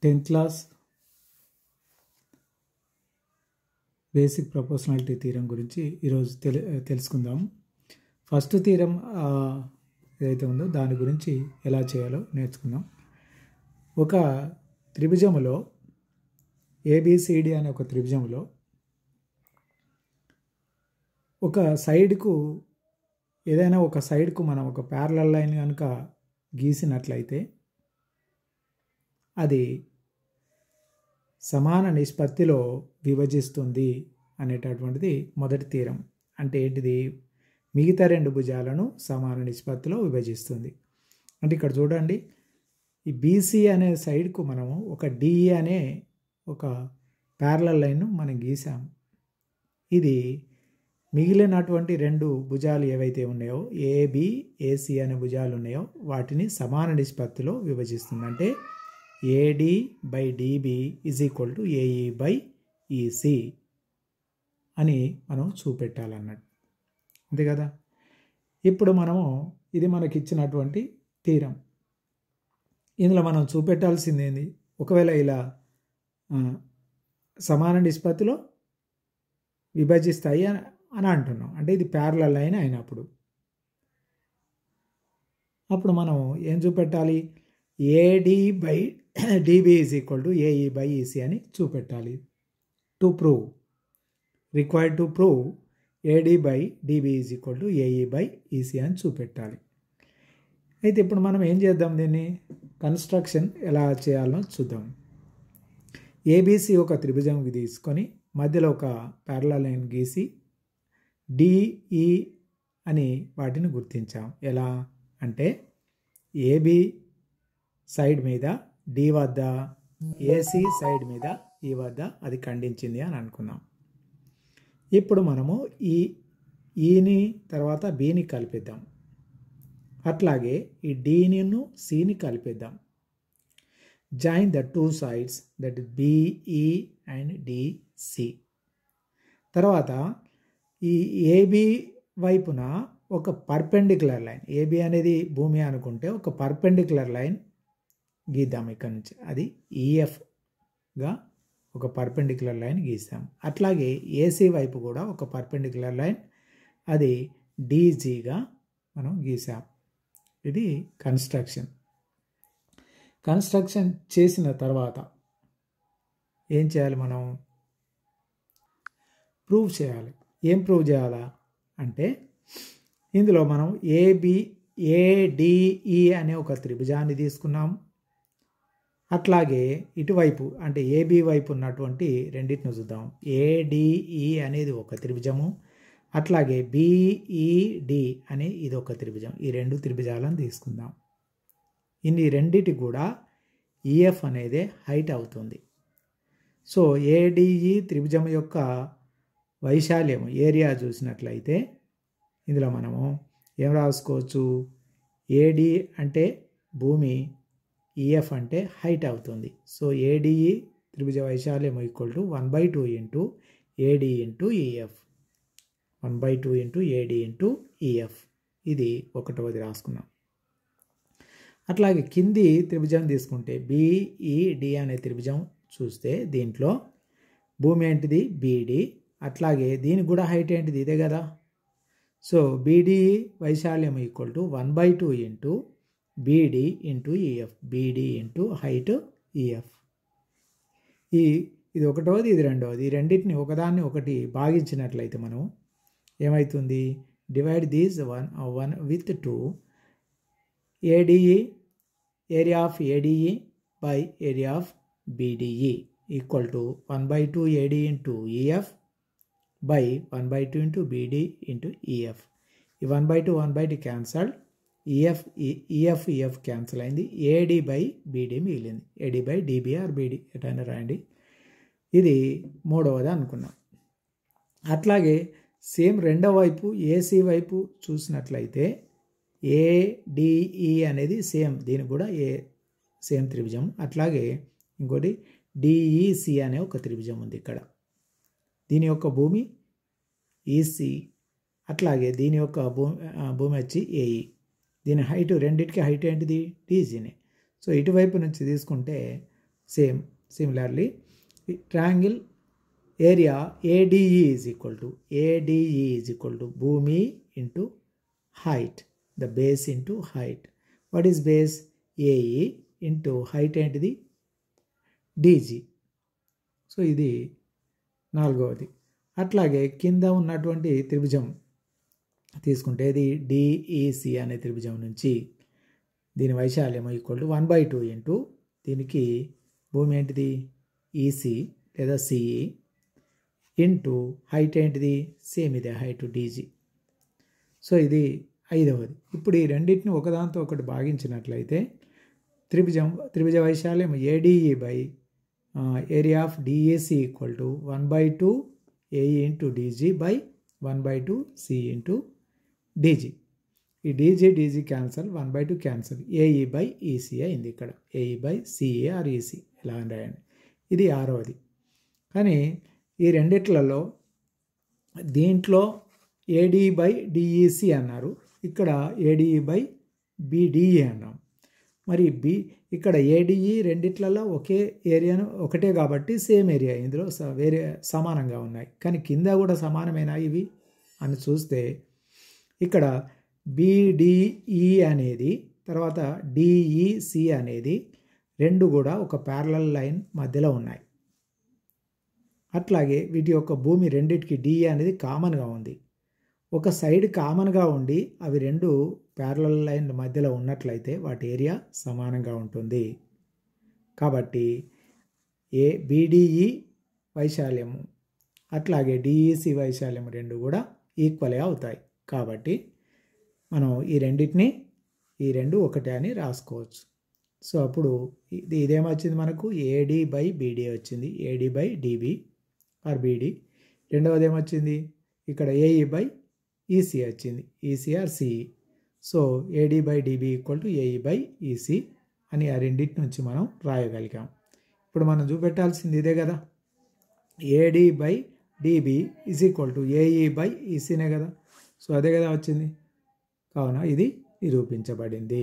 10th class basic proportionality theorem గురించి ఈరోజు తెలుసుకుందాం. ఫస్ట్ థీరం ఏదైతే ఉందో దాని గురించి ఎలా చేయాలో నేర్చుకుందాం. ఒక త్రిభుజములో ఏబిసిడి అనే ఒక త్రిభుజంలో ఒక సైడ్కు ఏదైనా ఒక సైడ్కు మనం ఒక ప్యారలల్ లైన్ కనుక గీసినట్లయితే అది సమాన నిష్పత్తిలో విభజిస్తుంది అనేటటువంటిది మొదటి థీరం. అంటే ఏంటిది? మిగతా రెండు భుజాలను సమాన నిష్పత్తిలో విభజిస్తుంది. అంటే ఇక్కడ చూడండి, ఈ బీసీ అనే సైడ్కు మనము ఒక డిఈ అనే ఒక ప్యారలల్ లైన్ను మనం గీసాము. ఇది మిగిలినటువంటి రెండు భుజాలు ఏవైతే ఉన్నాయో ఏబి ఏసి అనే భుజాలు ఉన్నాయో వాటిని సమాన నిష్పత్తిలో విభజిస్తుంది. అంటే AD by DB is equal to AE by EC అని మనం చూపెట్టాలన్నట్టు. అంతే కదా. ఇప్పుడు మనము ఇది మనకి ఇచ్చినటువంటి థీరం. ఇందులో మనం చూపెట్టాల్సింది ఏంది? ఒకవేళ ఇలా సమాన నిష్పత్తిలో విభజిస్తాయి అని అంటున్నాం. అంటే ఇది ప్యారలల్ లైన్ అయినప్పుడు అప్పుడు మనం ఏం చూపెట్టాలి? AD by DB is equal to AE by EC అని చూపెట్టాలి. To prove required to prove AD by DB is equal to AE by EC అని చూపెట్టాలి. అయితే ఇప్పుడు మనం ఏం చేద్దాం? దీన్ని కన్స్ట్రక్షన్ ఎలా చేయాలో చూద్దాం. ఏబిసి ఒక త్రిభుజం తీసుకొని మధ్యలో ఒక ప్యారలల్ లైన్ గీసి డిఈ అని వాటిని గుర్తించాం. ఎలా అంటే ఏబి సైడ్ మీద డి వద్ద, ఏసి సైడ్ మీద ఈ వద్ద అది ఖండించింది అని అనుకుందాం. ఇప్పుడు మనము ఈని తర్వాత బిని కలిపిద్దాం. అట్లాగే ఈ డిను సిని కలిపిద్దాం. Join the two sides, that is BE and DC. తర్వాత ఈ ఏబి వైపున ఒక పర్పెండిక్యులర్ లైన్, ఏబి అనేది భూమి అనుకుంటే ఒక పర్పెండిక్యులర్ లైన్ గీద్దాం. ఇక్కడ నుంచి అది ఈఎఫ్గా ఒక పర్పెండిక్యులర్ లైన్ గీసాం. అట్లాగే ఏసీ వైపు కూడా ఒక పర్పెండిక్యులర్ లైన్, అది డీజీగా మనం గీసాం. ఇది కన్స్ట్రక్షన్. కన్స్ట్రక్షన్ చేసిన తర్వాత ఏం చేయాలి? మనం ప్రూవ్ చేయాలి. ఏం ప్రూవ్ చేయాలా అంటే ఇందులో మనం ఏడిఈ అనే ఒక త్రిభుజాన్ని తీసుకున్నాం. అట్లాగే ఇటువైపు అంటే ఏబి వైపు ఉన్నటువంటి రెండింటిని చూద్దాం. ఏడిఈ అనేది ఒక త్రిభుజము, అట్లాగే బిఈడి అనే ఇది ఒక త్రిభుజం. ఈ రెండు త్రిభుజాలను తీసుకుందాం. ఇన్ని రెండిటి కూడా ఈఎఫ్ అనేది హైట్ అవుతుంది. సో ఏడిఈ త్రిభుజం యొక్క వైశాల్యం ఏరియా చూసినట్లయితే ఇందులో మనము ఏం రాసుకోవచ్చు? ఏడి అంటే భూమి, ఈఎఫ్ అంటే హైట్ అవుతుంది. సో ఏడిఈ త్రిభుజ వైశాల్యం equal to 1/2 into AD into EF, 1/2 into AD into EF. ఇది ఒకటవది రాసుకున్నాం. అట్లాగే కింది త్రిభుజం తీసుకుంటే బిఈడి అనే త్రిభుజం చూస్తే దీంట్లో భూమి ఏంటిది? బీడి. అట్లాగే దీనికి కూడా హైట్ ఏంటిది? ఇదే కదా. సో బీడిఈ వైశాల్యం equal to 1/2 into BD into EF, BD into height EF. ఇది ఒకటవది, ఇది రెండవది. ఈ రెండింటిని ఒకదాన్ని ఒకటి భాగించినట్లయితే మనం ఏమవుతుంది? Divide this one with 2. ADE area of ADE by area of BDE equal to 1/2 AD into EF by 1/2 into BD into EF. ఈ 1/2 క్యాన్సల్, ఈఎఫ్ క్యాన్సిల్ అయింది. ఏడి బై బీడి మిగిలింది. AD by DB or BD ఎటైనా రాయండి. ఇది మూడవది అనుకున్నాం. అట్లాగే same రెండవ వైపు ఏసీ వైపు చూసినట్లయితే ఏడిఈ అనేది సేమ్, దీనికి కూడా సేమ్ త్రిభుజం. అట్లాగే ఇంకోటి డిఈసి అనే ఒక త్రిభుజం ఉంది ఇక్కడ. దీని యొక్క భూమి ఈసీ, అట్లాగే దీని యొక్క భూమి వచ్చి ఏఈ. దీని హైట్, రెండింటికి హైట్ ఏంటిది? డీజీనే. సో ఇటువైపు నుంచి తీసుకుంటే Similarly, triangle area ADE is equal to భూమి into height, the base into height. What is base? AE into height ఏంటిది? DG. సో ఇది 4వది. అట్లాగే కింద ఉన్నటువంటి త్రిభుజం తీసుకుంటే ఇది DEC అనే త్రిభుజం నుంచి దీని వైశాల్యం ఈక్వల్ టు 1/2 ఇంటూ దీనికి భూమి ఏంటిది? EC లేదా CE ఇంటూ హైట్ ఏంటిది? సేమ్ ఇదే హైట్ DG. సో ఇది 5వది. ఇప్పుడు ఈ రెండింటిని ఒకదాంతో ఒకటి భాగించినట్లయితే త్రిభుజ వైశాల్యం ADE by area of DAC equal to 1/2 AE into DG by 1/2 C into DG. ఈ DG cancel, 1/2 cancel, AE by EC అయింది ఇక్కడ. AE by CA or EC ఇలా రాయండి. ఇది 6వది. కానీ ఈ రెండిట్లలో దీంట్లో AD బై DEC అన్నారు, ఇక్కడ ADE బై BDE అన్నాం. మరి ఇక్కడ ADE రెండిట్లలో ఒకే ఏరియాను ఒకటే కాబట్టి సేమ్ ఏరియా, ఇందులో వేరే సమానంగా ఉన్నాయి. కానీ కింద కూడా సమానమైన ఇవి అని చూస్తే ఇక్కడ BDE అనేది తర్వాత DEC అనేది రెండు కూడా ఒక ప్యారలల్ లైన్ మధ్యలో ఉన్నాయి. అట్లాగే వీటి యొక్క భూమి రెండిటికి DE అనేది కామన్గా ఉంది. ఒక సైడ్ కామన్గా ఉండి అవి రెండు ప్యారలల్ లైన్ మధ్యలో ఉన్నట్లయితే వాటి ఏరియా సమానంగా ఉంటుంది. కాబట్టి BDE వైశాల్యము అట్లాగే DEC వైశాల్యం రెండు కూడా ఈక్వలే అవుతాయి. కాబట్టి మనం ఈ రెండు ఒకటే అని రాసుకోవచ్చు. సో అప్పుడు ఇదేమొచ్చింది మనకు? AD బై BD వచ్చింది, AD by DB or BD. రెండవది ఏమొచ్చింది? ఇక్కడ AE బై EC వచ్చింది, EC or CE. So AD by DB equal to AE by EC అని ఆ రెండింటి నుంచి మనం రాయగలిగాం. ఇప్పుడు మనం చూపెట్టాల్సింది ఇదే కదా, AD by DB is equal to AE by ECనే కదా. సో అదే కదా వచ్చింది. కావున ఇది నిరూపించబడింది.